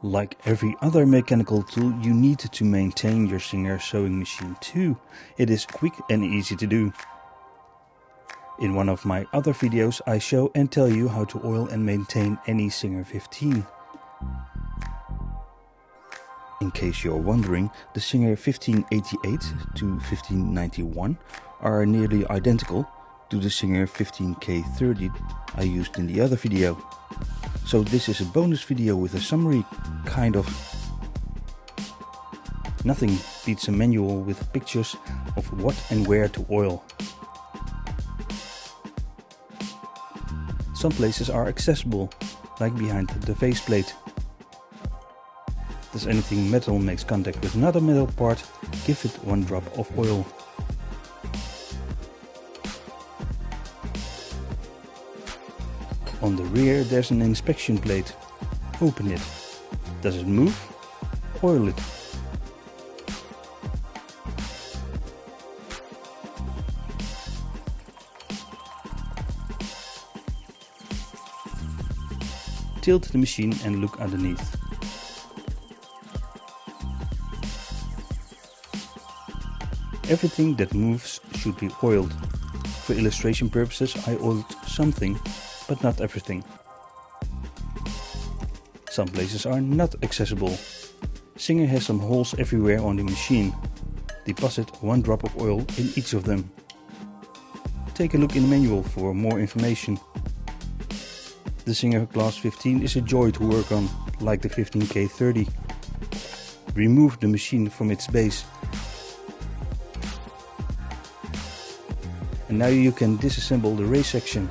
Like every other mechanical tool, you need to maintain your Singer sewing machine too. It is quick and easy to do. In one of my other videos I show and tell you how to oil and maintain any Singer 15. In case you're wondering, the Singer 1588 to 1591 are nearly identical to the Singer 15K30 I used in the other video. So this is a bonus video with a summary, kind of. Nothing beats a manual with pictures of what and where to oil. Some places are accessible, like behind the faceplate. As anything metal makes contact with another metal part, give it 1 drop of oil. On the rear there's an inspection plate. Open it. Does it move? Oil it. Tilt the machine and look underneath. Everything that moves should be oiled. For illustration purposes I oiled something, but not everything. Some places are not accessible. Singer has some holes everywhere on the machine. Deposit 1 drop of oil in each of them. Take a look in the manual for more information. The Singer Class 15 is a joy to work on, like the 15K30. Remove the machine from its base. And now you can disassemble the race section.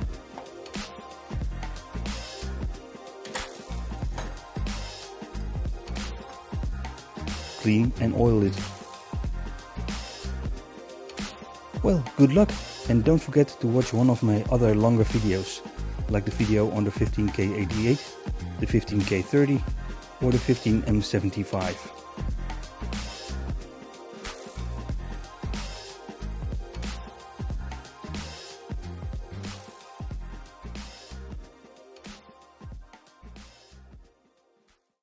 Clean and oil it. Well, good luck, and don't forget to watch one of my other longer videos, like the video on the 15K88, the 15K30 or the 15M75.